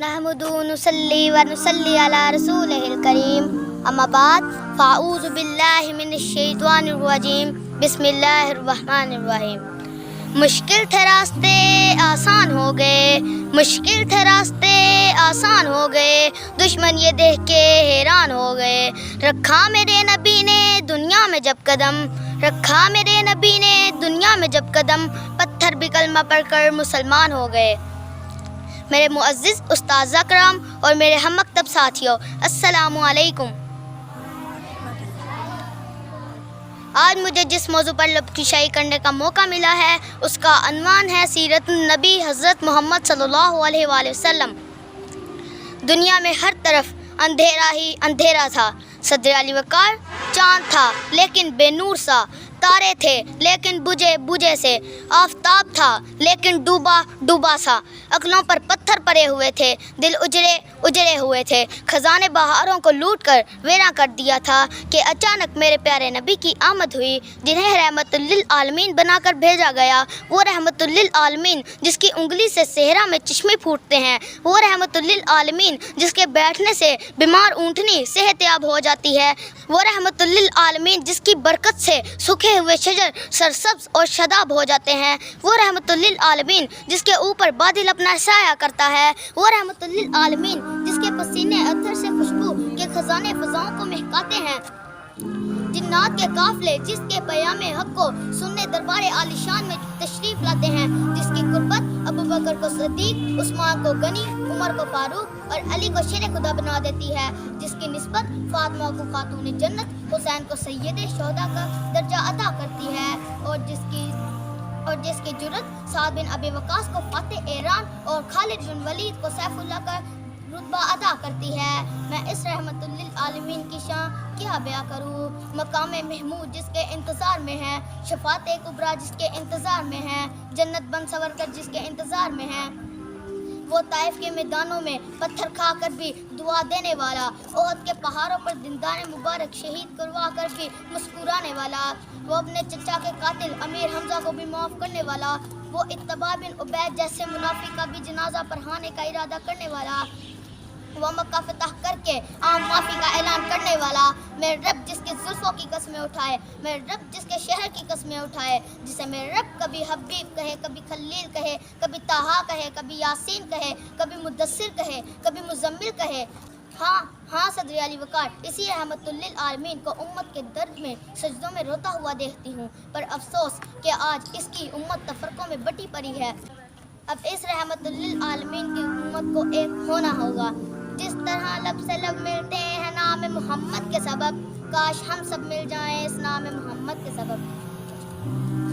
نحمدہ ونصلی ونصلی علی رسولہ الکریم اما بعد فاعوذ باللہ من الشیطان الرجیم بسم اللہ الرحمن الرحیم۔ مشکل تھے راستے آسان ہو گئے، مشکل تھے راستے آسان ہو گئے، دشمن یہ دیکھ کے حیران ہو گئے۔ رکھا میرے نبی نے دنیا میں جب قدم، رکھا میرے نبی نے دنیا میں جب قدم، پتھر بھی کلمہ پڑھ کر مسلمان ہو گئے۔ میرے معزز استاذہ کرام اور میرے ہم مکتب ساتھیوں، السلام علیکم۔ آج مجھے جس موضوع پر لب کشائی کرنے کا موقع ملا ہے اس کا عنوان ہے سیرت النبی حضرت محمد صلی اللہ علیہ وآلہ وسلم۔ دنیا میں ہر طرف اندھیرا ہی اندھیرا تھا، صدر علی وقار چاند تھا لیکن بے نور سا، تارے تھے لیکن بجھے بجھے سے، آفتاب تھا لیکن ڈوبا ڈوبا سا، عقلوں پر پتھر پڑے ہوئے تھے، دل اجڑے اجڑے ہوئے تھے، خزانے بہاروں کو لوٹ کر ویراں کر دیا تھا کہ اچانک میرے پیارے نبی کی آمد ہوئی، جنہیں رحمت للعالمین بنا کر بھیجا گیا۔ وہ رحمت للعالمین جس کی انگلی سے صحرا میں چشمے پھوٹتے ہیں، وہ رحمت للعالمین جس کے بیٹھنے سے بیمار اونٹنی صحت یاب ہو جاتی ہے، وہ رحمت للعالمین جس کی برکت سے سوکھے ہوئے شجر سرسبز اور شاداب ہو جاتے ہیں، وہ رحمت للعالمین جس کے اوپر بادل اپنا سایہ کرتا ہے، وہ رحمت للعالمین جس کے پسینے عطر سے خوشبو کے خزانے فضاؤں کو مہکاتے ہیں، جنات کے قافلے جس کے پیام حق کو سننے دربار عالی شان میں تشریف لاتے ہیں، جس کی قربت ابوبکر کو صدیق، عثمان کو غنی، عمر کو فاروق اور علی کو شیر خدا بنا دیتی ہے، جس کی نسبت فاطمہ کو خاتون جنت، حسین کو سید شہداء کا درجہ عطا کرتی ہے، اور جس کی جرت سعد بن ابی وقاص کو فاتح ایران اور خالد بن ولید کو سیف اللہ کا رتبہ عطا کرتی ہے۔ میں اس رحمت للعالمین کی شان کیا بیان کروں، مقام محمود جس کے انتظار میں ہے، شفاعت کبریٰ جس کے انتظار میں ہے، جنت بن سور کر جس کے انتظار میں ہے، وہ طائف کے میدانوں میں پتھر کھا کر بھی دعا دینے والا، احد کے پہاڑوں پر دندان مبارک شہید کروا کر بھی مسکرانے والا، وہ اپنے چچا کے قاتل امیر حمزہ کو بھی معاف کرنے والا، وہ اتباع بن عبید جیسے منافق کا بھی جنازہ پڑھانے کا ارادہ کرنے والا، وہ مکہ فتح کر کے عام معافی کا اعلان کرنے والا، میرے رب جس کی زلفوں کی قسمیں اٹھائے، میرے رب جس کے شہر کی قسمیں اٹھائے، جسے میرے رب کبھی حبیب کہے، کبھی خلیل کہے، کبھی طٰہٰ کہے، کبھی یاسین کہے، کبھی مدثر کہے، کبھی مزمل کہے۔ ہاں صدر علی وقار، اسی رحمت للعالمین کو امت کے درد میں سجدوں میں روتا ہوا دیکھتی ہوں، پر افسوس کہ آج اس کی امت تفرقوں میں بٹی پڑی ہے۔ اب اس رحمت للعالمین کی امت کو ایک ہونا ہوگا، جس طرح لب سے لب ملتے ہیں نام محمد کے سبب، کاش ہم سب مل جائیں اس نام محمد کے سبب۔